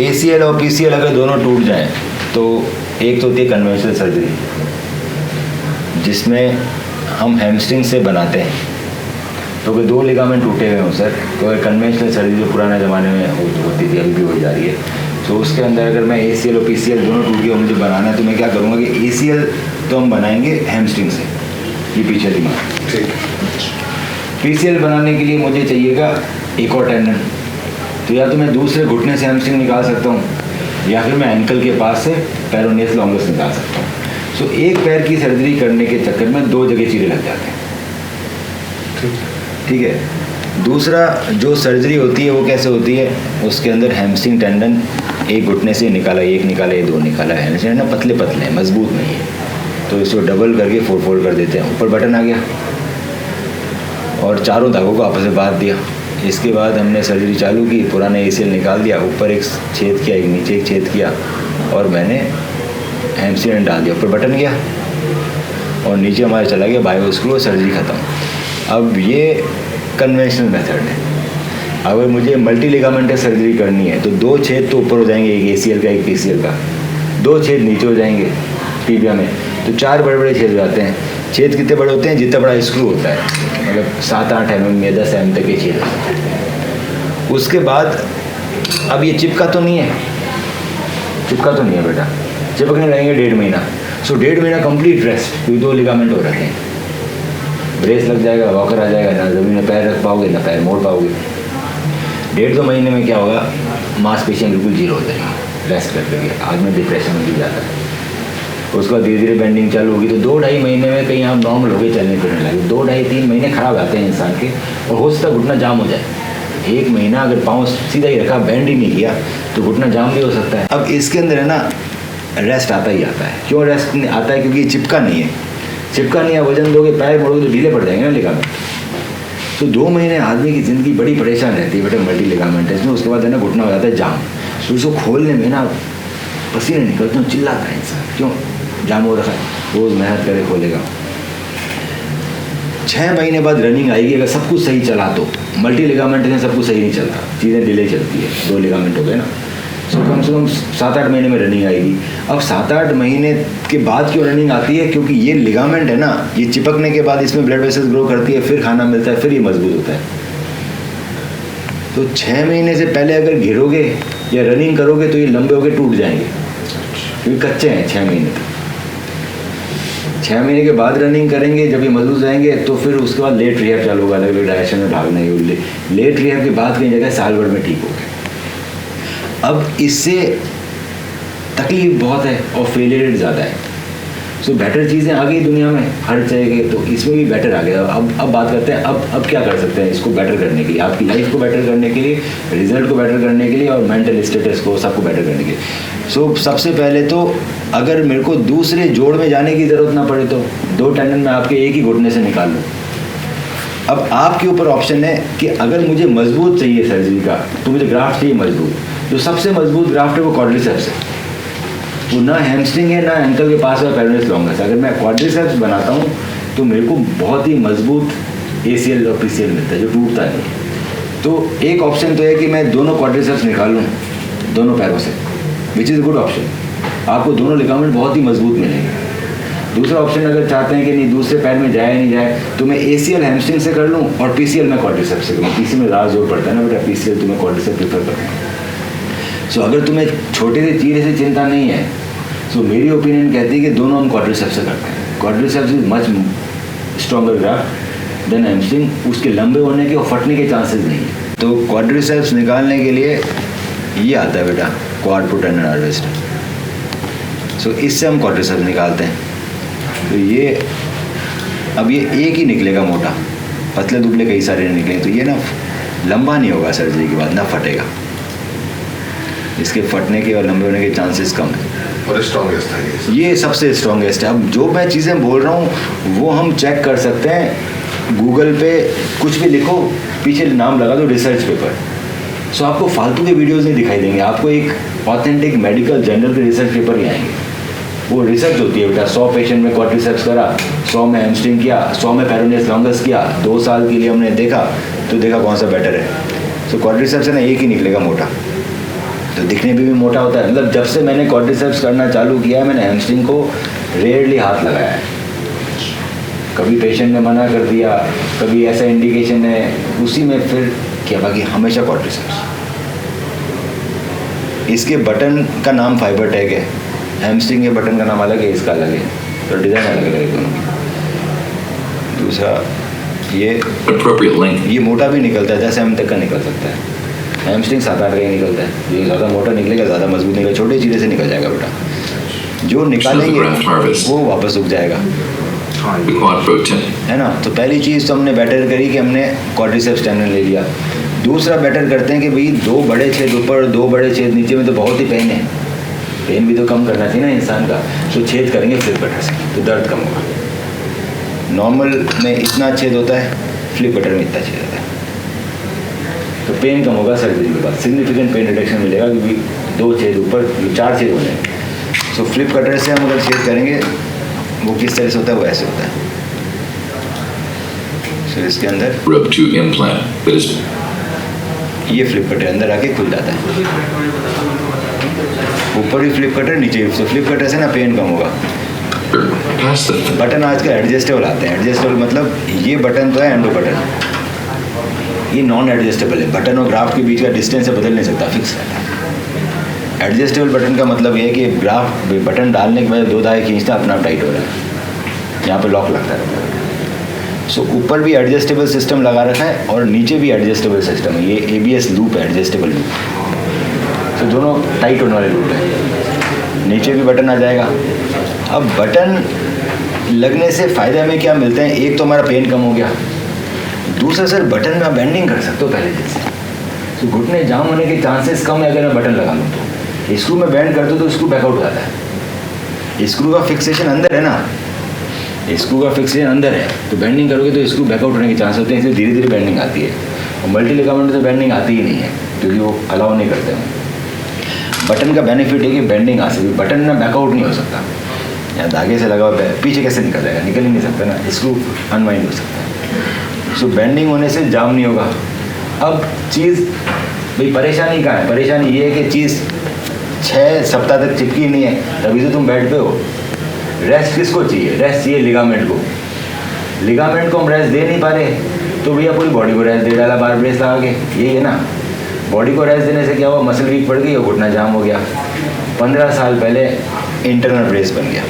ACL और PCL अगर दोनों टूट जाएं तो एक तो होती है कन्वेंशनल सर्जरी, जिसमें हम हैमस्ट्रिंग से बनाते हैं। तो अगर 2 लिगामेंट टूटे हुए हों सर, तो अगर कन्वेंशनल सर्जरी जो पुराने ज़माने में होती थी, अभी भी हो जा रही है, तो उसके अंदर अगर मैं ACL और PCL दोनों टूट गए और मुझे बनाना है, तो मैं क्या करूँगा कि ACL तो हम बनाएंगे हैमस्ट्रिंग से, ये पीछे दिमाग। PCL बनाने के लिए मुझे चाहिएगा एक और टेंडन, तो या तो मैं दूसरे घुटने से हैमस्ट्रिंग निकाल सकता हूँ, या फिर मैं एंकल के पास से पेरोनियस लॉन्गस निकाल सकता हूँ। सो एक पैर की सर्जरी करने के चक्कर में 2 जगह चीरे लग जाते हैं। ठीक है। दूसरा जो सर्जरी होती है वो कैसे होती है, उसके अंदर हैमस्ट्रिंग टेंडन एक घुटने से निकाला, एक निकाला, 2 निकाला, हैमस्ट्रिंग ना पतले पतले हैं, मजबूत नहीं है, तो इसको डबल करके 4 फोल्ड कर देते हैं। ऊपर बटन आ गया और चारों धागों को आपस में बांध दिया। इसके बाद हमने सर्जरी चालू की, पुराने ACL निकाल दिया, ऊपर एक छेद किया, एक नीचे एक छेद किया, और मैंने हैमस्ट्रिंग डाल दिया, ऊपर बटन गया और नीचे हमारा चला गया बायो स्क्रू, सर्जरी ख़त्म। अब ये कन्वेंशनल मेथड है। अगर मुझे मल्टी लिगामेंटल सर्जरी करनी है तो 2 छेद तो ऊपर हो जाएंगे, एक ACL का एक PCL का, 2 छेद नीचे हो जाएंगे टीबिया में, तो 4 बड़े बड़े छेद हो जाते हैं। छेद कितने बड़े होते हैं, जितना बड़ा स्क्रू होता है, मतलब 7-8 mm या 10 mm तक के छेद होते हैं। उसके बाद अब ये चिपका तो नहीं है, बेटा, चिपकने लगेंगे 1.5 महीना। सो 1.5 महीना कंप्लीट रेस्ट, क्योंकि 2 लिगामेंट हो रखे हैं, ब्रेस लग जाएगा, वॉकर आ जाएगा, ना ज़मीन में पैर रख पाओगे ना पैर मोड़ पाओगे। 1.5-2 महीने में क्या होगा, मांसपेशियाँ बिल्कुल जीरो हो जाएंगी रेस्ट करके, आदमी डिप्रेशन में भी जाता है। उसके बाद धीरे धीरे बेंडिंग चालू होगी, तो 2-2.5 महीने में कहीं आप नॉर्मल हो गए, चलने फिरने लगे। 2-2.5-3 महीने खराब आते हैं इंसान के, और हो सकता है घुटना जाम हो जाए। 1 महीना अगर पाँव सीधा ही रखा, बेंड ही नहीं किया, तो घुटना जाम भी हो सकता है। अब इसके अंदर है ना रेस्ट आता ही आता है। क्यों रेस्ट आता है, क्योंकि चिपका नहीं है, वजन दोगे, पैर मोड़ोगे तो ढीले पड़ जाएंगे ना लिगामेंट। तो 2 महीने आदमी की ज़िंदगी बड़ी परेशान रहती है बेटा मल्टी लिगामेंट इसमें। उसके बाद है ना घुटना हो जाता है जाम, तो उसको खोलने में ना पसीने निकलते हैं, चिल्लाता है इंसान, क्यों जाम हो रखा है, रोज़ मेहनत करे खोलेगा। 6 महीने बाद रनिंग आएगी, अगर सब कुछ सही चला तो। मल्टी लिगामेंट में सब कुछ सही नहीं चलता, चीज़ें डिले चलती है, 2 लिगामेंट हो गए ना, सो कम से कम 7-8 महीने में रनिंग आएगी। अब 7-8 महीने के बाद क्यों रनिंग आती है, क्योंकि ये लिगामेंट है ना, ये चिपकने के बाद इसमें ब्लड वेसल्स ग्रो करती है, फिर खाना मिलता है, फिर ये मजबूत होता है। तो 6 महीने से पहले अगर घिरोगे या रनिंग करोगे तो ये लंबे होके टूट जाएंगे, क्योंकि कच्चे हैं 6 महीने तक। 6 महीने के बाद रनिंग करेंगे, जब ये मजबूत जाएंगे, तो फिर उसके बाद लेट रिहैब चालू होगा, अलग अलग डायरेक्शन में भागना है। लेट रिहैब के बाद कई जगह साल भर में ठीक हो गए। अब इससे तकलीफ बहुत है और फेलियर रेट ज़्यादा है। सो बेटर चीज़ें आ गई दुनिया में हर जगह, तो इसमें भी बेटर आ गया। अब बात करते हैं अब क्या कर सकते हैं इसको बेटर करने के लिए, आपकी लाइफ को बेटर करने के लिए, रिजल्ट को बेटर करने के लिए, और मेंटल स्टेटस को सबको बेटर करने के लिए। सो सबसे पहले तो अगर मेरे को दूसरे जोड़ में जाने की ज़रूरत ना पड़े तो 2 टेंडन मैं आपके एक ही घुटने से निकाल लूँ। अब आपके ऊपर ऑप्शन है कि अगर मुझे मजबूत चाहिए सर्जरी का, तो मुझे ग्राफ्ट चाहिए मजबूत। जो सबसे मजबूत ग्राफ्ट है वो क्वाड्रिसेप्स है, वो ना हैमस्ट्रिंग है ना एंकल के पास है पेरोनियस लॉन्गस। अगर मैं क्वाड्रिसेप्स बनाता हूँ तो मेरे को बहुत ही मजबूत ACL और PCL मिलता है, जो टूटता नहीं। तो एक ऑप्शन तो है कि मैं दोनों क्वाड्रिसेप्स निकाल लूँ दोनों पैरों से, विच इज़ गुड ऑप्शन, आपको दोनों लिगामेंट बहुत ही मजबूत मिलेंगे। दूसरा ऑप्शन अगर चाहते हैं कि नहीं दूसरे पैर में जाए नहीं जाए, तो मैं ACL हैमस्ट्रिंग से कर लूँ और PCL मैं क्वाड्रिसेप्स से करूँ। PCL में ज़्यादा जोर पड़ता है ना बेटा, PCL तो मैं क्वाड्रिसेप्स प्रीफर करूँ। सो अगर तुम्हें छोटे से चीरे से चिंता नहीं है, सो मेरी ओपिनियन कहती है कि दोनों हम क्वाड्रिसेप्स से करते हैं। Quadriceps is much stronger graft than hamstring, उसके लंबे होने के और फटने के चांसेस नहीं है। तो क्वाड्रिसेप्स निकालने के लिए ये आता है बेटा क्वाड पुट टेंडन हार्वेस्टर। सो इससे हम क्वाड्रिसेप्स निकालते हैं। तो ये अब ये एक ही निकलेगा मोटा, पतले दुबले कई सारे निकलेंगे, तो ये ना लंबा नहीं होगा सर्जरी के बाद, ना फटेगा, इसके फटने के और लंबे होने के चांसेस कम है। और स्ट्रॉन्गेस्ट है ये सबसे स्ट्रॉन्गेस्ट है। अब जो मैं चीज़ें बोल रहा हूँ वो हम चेक कर सकते हैं, गूगल पे कुछ भी लिखो, पीछे नाम लगा दो रिसर्च पेपर, सो आपको फालतू के वीडियोस नहीं दिखाई देंगे, आपको एक ऑथेंटिक मेडिकल जर्नल के रिसर्च पेपर ही आएंगे। वो रिसर्च होती है बेटा, 100 पेशेंट में क्वाड्रिसेप्स करा, 100 में हैमस्ट्रिंग किया, 100 में पेरोनियस लॉन्गस किया, 2 साल के लिए हमने देखा, तो देखा कौन सा बेटर है। सो क्वाड्रिसेप्स है ना एक ही निकलेगा मोटा, तो दिखने पे भी मोटा होता है। मतलब जब से मैंने क्वाड्रिसेप्स करना चालू किया है, मैंने हैमस्ट्रिंग को रेयरली हाथ लगाया है। कभी पेशेंट ने मना कर दिया, कभी ऐसा इंडिकेशन है, उसी में फिर क्या, बाकी हमेशा क्वाड्रिसेप्स। इसके बटन का नाम फाइबर टैग है, हैमस्ट्रिंग के बटन का नाम अलग है, इसका अलग है, तो डिज़ाइन अलग अलग है दोनों की। दूसरा ये मोटा भी निकलता है, 10 mm तक का निकल सकता है। हैमस्ट्रिंग 7-8 का ही निकलता है। ये ज़्यादा मोटा निकलेगा, ज़्यादा मजबूत निकलेगा, छोटे चीज़े से निकल जाएगा बेटा। जो निकालेंगे वो वापस उग जाएगा, है ना। तो पहली चीज़ तो हमने बेटर करी कि हमने क्वाड्रिसेप्स टेंडन ले लिया। दूसरा बेटर करते हैं कि भाई 2 बड़े छेद ऊपर, 2 बड़े छेद नीचे में तो बहुत ही पेन है, पेन भी तो कम करना चाहिए ना इंसान का। तो छेद करेंगे फ्लिप कटर से, तो दर्द कम होगा। नॉर्मल में इतना छेद होता है, फ्लिप कटर में इतना छेद होता है, तो पेन कम होगा। सर्जरी के बाद सिग्निफिकेंट पेन रिडक्शन मिलेगा, क्योंकि 2 छेद ऊपर, 4 छेद हो जाएंगे। सो फ्लिप कटर से हम अगर छेद करेंगे, वो किस तरह से होता है, वो ऐसे होता है। सो इसके अंदर ये फ्लिप कटर अंदर आके खुल जाता है, ऊपर भी फ्लिप कटर, नीचे भी। तो फ्लिप कटर से ना पेन कम होगा। बटन आजकल एडजस्टेबल आते हैं। एडजस्टेबल मतलब ये बटन तो है एंडो बटन, ये नॉन एडजस्टेबल है। बटन और ग्राफ के बीच का डिस्टेंस से बदल नहीं सकता, फिक्स रहता है। एडजस्टेबल बटन का मतलब ये है कि ग्राफ बटन डालने के बाद 2 धागे खींचना, अपना आप टाइट हो रहा है, यहाँ पे लॉक लगता रहता है। सो ऊपर भी एडजस्टेबल सिस्टम लगा रखा है और नीचे भी एडजस्टेबल सिस्टम है। ये ABS लूप है, एडजस्टेबल लूप। तो दोनों टाइट होने वाले लूप है, नीचे भी बटन आ जाएगा। अब बटन लगने से फ़ायदा हमें क्या मिलते हैं? एक तो हमारा पेन कम हो गया, दूसरा सर बटन में आप बेंडिंग कर सकते हो पहले जैसे। तो घुटने जाम होने के चांसेस कम है अगर मैं बटन लगा लूँ तो। स्क्रू में बैंड कर दो तो स्क्रू बैकआउट हो जाता है। स्क्रू का फिक्सेशन अंदर है ना, स्क्रू का फिक्सेशन अंदर है, तो बेंडिंग करोगे तो स्क्रू बैकआउट होने के चांस होते हैं, इसलिए धीरे धीरे बेंडिंग आती है। और मल्टी लिगामेंट तो बेंडिंग आती ही नहीं है, क्योंकि वो अलाउ नहीं करते हैं। बटन का बेनिफिट है कि बेंडिंग आ सकती है, बटन ना बैकआउट नहीं हो सकता। या धागे से लगा हुआ पीछे कैसे निकल जाएगा, निकल ही नहीं सकता ना, स्क्रू अनवाइंड हो सकता है। सो बेंडिंग होने से जाम नहीं होगा। अब चीज़ भाई परेशानी कहाँ है? परेशानी ये है कि चीज़ 6 सप्ताह तक चिपकी नहीं है, तभी तो तुम बेड पे हो। रेस्ट किसको चाहिए? रेस्ट चाहिए लिगामेंट को। लिगामेंट को हम रेस्ट दे नहीं पा रहे, तो भैया पूरी बॉडी को रेस्ट दे डाला बार ब्रेस लगा के। यही है ना, बॉडी को रेस्ट देने से क्या हुआ? मसल वीक पड़ गई और घुटना जाम हो गया। 15 साल पहले इंटरनल ब्रेस बन गया।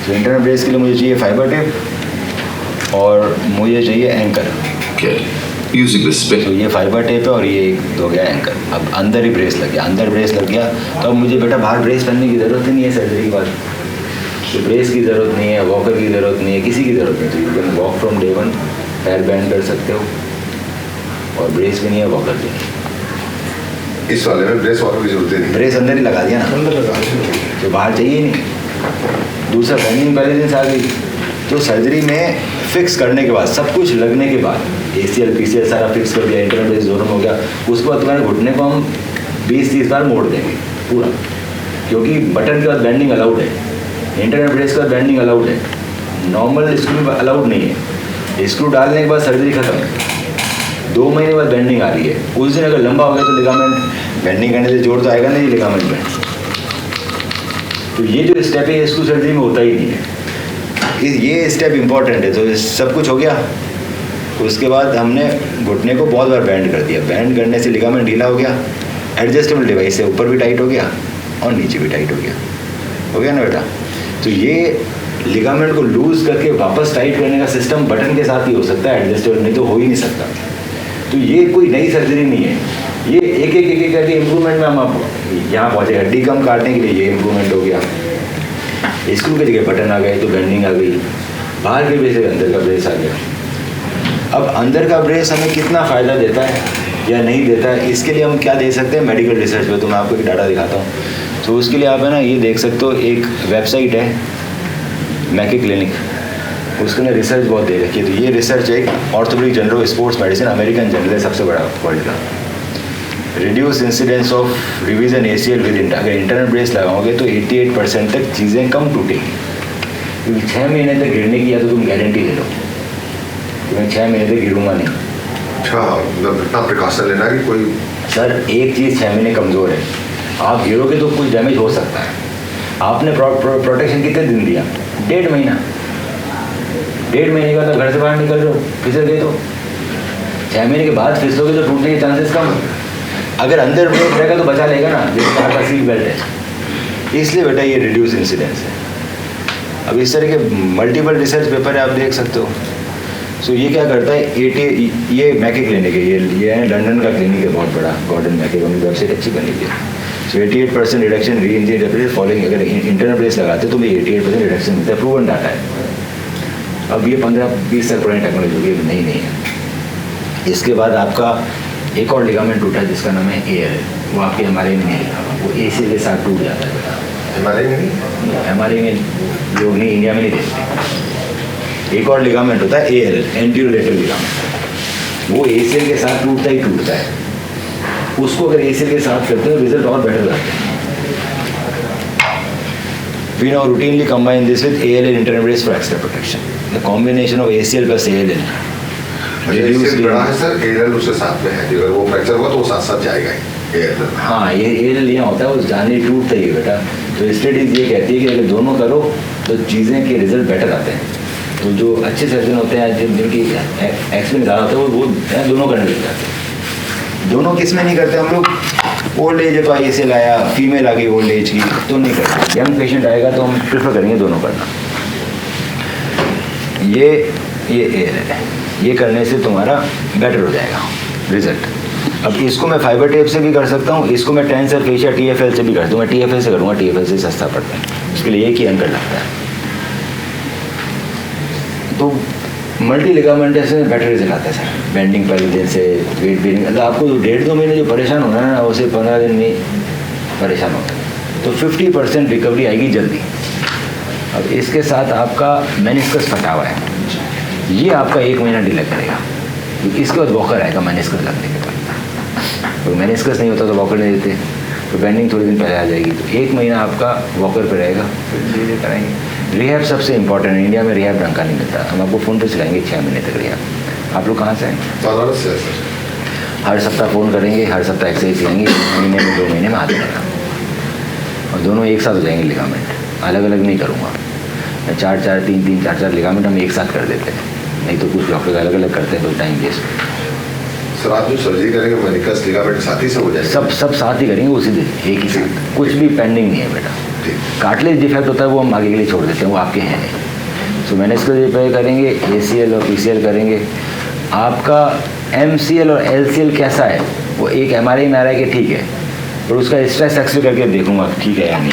तो इंटरनल ब्रेस के लिए मुझे चाहिए फाइबर टेप और मुझे चाहिए एंकर। तो ये फाइबर टेप है और ये हो गया एंकर। अब अंदर ही ब्रेस लग गया, अंदर ब्रेस लग गया तो अब मुझे बेटा बाहर ब्रेस करने की ज़रूरत ही नहीं है सर्जरी के बाद। तो ब्रेस की ज़रूरत नहीं है, वॉकर की ज़रूरत नहीं है, किसी की ज़रूरत नहीं। तो you can walk from day 1, पैर बैंड कर सकते हो, और ब्रेस भी नहीं है, वॉकर भी नहीं। इस वाले में ब्रेस वॉकर की जरूरत नहीं, ब्रेस अंदर ही लगा दिया ना, अंदर लगा दिया, तो बाहर चाहिए नहीं। दूसरा बेंडिंग बैलेंस आ गई। तो सर्जरी में फिक्स करने के बाद, सब कुछ लगने के बाद, ACL PCL सारा फिक्स कर दिया, इंटरनल ब्रेस दोनों हो गया, उसके बाद तुम्हारे घुटने को हम 20-30 बार मोड़ देंगे पूरा, क्योंकि बटन के बाद बेंडिंग अलाउड है, इंटरनल ब्रेस के बाद बेंडिंग अलाउड है, नॉर्मल स्क्रू अलाउड नहीं है। स्क्रू डालने के बाद सर्जरी खत्म, 2 महीने बाद बेंडिंग आ रही है। उस दिन अगर लंबा हो गया तो लिगामेंट बेंडिंग करने से जोड़ तो आएगा नहीं लिगामेंट में। तो ये जो स्टेप है स्क्रू सर्जरी में होता ही नहीं है। ये स्टेप इंपॉर्टेंट है। तो सब कुछ हो गया, उसके बाद हमने घुटने को बहुत बार बैंड कर दिया। बैंड करने से लिगामेंट ढीला हो गया, एडजस्टेबल डिवाइस से ऊपर भी टाइट हो गया और नीचे भी टाइट हो गया ना बेटा। तो ये लिगामेंट को लूज करके वापस टाइट करने का सिस्टम बटन के साथ ही हो सकता है, एडजस्टेबल नहीं तो हो ही नहीं सकता। तो ये कोई नई सर्जरी नहीं है, ये एक एक करके इम्प्रूवमेंट में हम आप यहाँ पहुँचे। हड्डी कम काटने के लिए ये इम्प्रूवमेंट हो गया, स्क्रू की जगह बटन आ गए तो बेंडिंग आ गई, बाहर के ब्रेस से अंदर का ब्रेस आ गया। अब अंदर का ब्रेस हमें कितना फ़ायदा देता है या नहीं देता है, इसके लिए हम क्या दे सकते हैं मेडिकल रिसर्च में। तो मैं आपको एक डाटा दिखाता हूँ। तो उसके लिए आप है ना ये देख सकते हो, एक वेबसाइट है मैकी क्लिनिक, उसके अंदर रिसर्च बहुत दे रखी है। तो ये रिसर्च है orthopaedic journal of sports medicine, American journal है, सबसे बड़ा वर्ल्ड का। Reduce incidence of revision ACL with अगर इंटरनल ब्रेस लगाओगे तो 88% तक चीज़ें कम टूटेंगी। क्योंकि 6 महीने तक गिरने की या तो तुम गारंटी ले लो कि मैं 6 महीने तक गिरूंगा नहीं। अच्छा, मतलब इतना प्रिकॉशन लेना कि कोई सर एक चीज़ 6 महीने कमज़ोर है, आप गिरोगे तो कुछ डैमेज हो सकता है। आपने प्रोटेक्शन कितने दिन दिया? 1.5 महीना। 1.5 महीने के बाद घर से बाहर निकल रहे हो, फिसल गए तो 6 महीने के बाद फिसलोगे तो टूटने के चांसेस कम। अगर अंदर ब्रेक रहेगा तो बचा लेगा ना, जैसे आपका सीट बेल्ट है। इसलिए बेटा ये रिड्यूस इंसिडेंस है। अब इस तरह के मल्टीपल रिसर्च पेपर है, आप देख सकते हो। सो ये क्या करता है, 80 ये मैके क्लिनिक है, ये है लंदन का क्लिनिक है बहुत बड़ा, गॉर्डन मैके, उनकी वेबसाइट अच्छी बनी हुई है। सो 88% रिडक्शन री इंजरी फॉलोइंग, अगर इंटरनल ब्रेस लगाते तो भी 88% रिडक्शन मिलता है, प्रूवन डाटा है। अब ये 15-20 साल पुरानी टेक्नोलॉजी नहीं है। इसके बाद आपका एक और लिगामेंट टूटा है जिसका नाम है AL, वो आपके हमारे में नहीं लिखा, वो AC के साथ टूट जाता है बेटा। हमारे में नहीं, हमारे में लोग नहीं, इंडिया में नहीं देखते। एक और लिगामेंट होता है AL, एंटीरोलेटरल लिगामेंट, वो ACL के साथ टूटता ही टूटता है। उसको अगर ACL के साथ करते हो रिजल्ट और बेटर आते हैं। We now routinely combine this with AL and internal brace for extra protection. The combination of ACL plus AL ACL बड़ा है सर, AL उसके साथ में है, अगर वो फ्रैक्चर हुआ तो वो साथ साथ जाएगा ही AL। हाँ, ये AL यहाँ होता है, वो जाने टूटता ही है बेटा। तो स्टडीज ये कहती है कि अगर दोनों करो तो चीज़ें के रिजल्ट बेटर आते हैं। तो जो अच्छे सर्जन होते हैं, जिनकी एक्सपीरियंस ज़्यादा होता है, वो दोनों करने लग जाते हैं। दोनों किस में नहीं करते हम लोग? ओल्ड एज है तो ACL आया, फीमेल आ गई ओल्ड एज की तो नहीं करते। यंग पेशेंट आएगा तो हम प्रेफर करेंगे दोनों करना। ये AL है, ये करने से तुम्हारा बेटर हो जाएगा रिजल्ट। अब इसको मैं फाइबर टेप से भी कर सकता हूँ, इसको मैं टेंसर फेशिया TFL से भी कर दूँगा। TFL से करूँगा, TFL से सस्ता पड़ता है, उसके लिए एक ही अंकल लगता है। तो मल्टी लिगामेंट से बेटर रिजल्ट आता है सर। बेंडिंग पैरेलल से वेट बेरिंग, मतलब आपको 1.5-2 महीने जो परेशान होना है ना, उसे 15 दिन में परेशान होता है। तो 50% रिकवरी आएगी जल्दी। अब इसके साथ आपका मेनिस्कस फटा हुआ है, ये आपका 1 महीना डिले करेगा। इसके बाद वॉकर आएगा मेनिस्कस लगने के बाद। तो मेनिस्कस नहीं होता तो वॉकर नहीं देते, तो बेंडिंग थोड़े दिन पहले आ जाएगी। तो 1 महीना आपका वॉकर पे रहेगा, फिर धीरे कराएंगे। रिहैब सबसे इंपॉर्टेंट है, इंडिया में रिहैब ढंग का नहीं मिलता। हम आपको फ़ोन पे सिखाएंगे 6 महीने तक रिहैब। आप लोग कहाँ से हैं? बनारस से सर। हर सप्ताह फ़ोन करेंगे, हर सप्ताह एक्सरसाइज सिखाएंगे, महीने में 2 महीने में आ जाएगा। और दोनों एक साथ हो जाएंगे लिगामेंट, अलग अलग नहीं करूँगा मैं। 4-4, 3-3, 4-4 लिगामेंट हम एक साथ कर देते हैं, नहीं तो कुछ डॉक्टर अलग अलग करते हैं तो टाइम वेस्ट। सर आप जो सर्जरी करेंगे मेनिस्कस लिगामेंट साथ ही से हो जाएगा? सब साथ ही करेंगे उसी दिन, एक ही साथ, कुछ भी पेंडिंग नहीं है बेटा। कार्टिलेज डिफेक्ट होता है वो हम आगे के लिए छोड़ देते हैं, वो आपके हैं नहीं। सो मेनिस्कस रिपेयर करेंगे, ACL और PCL करेंगे। आपका MCL और LCL कैसा है, वो एक MRI में आ रहा है कि ठीक है, और उसका स्ट्रेस एक्सरे करके देखूंगा ठीक है या नहीं।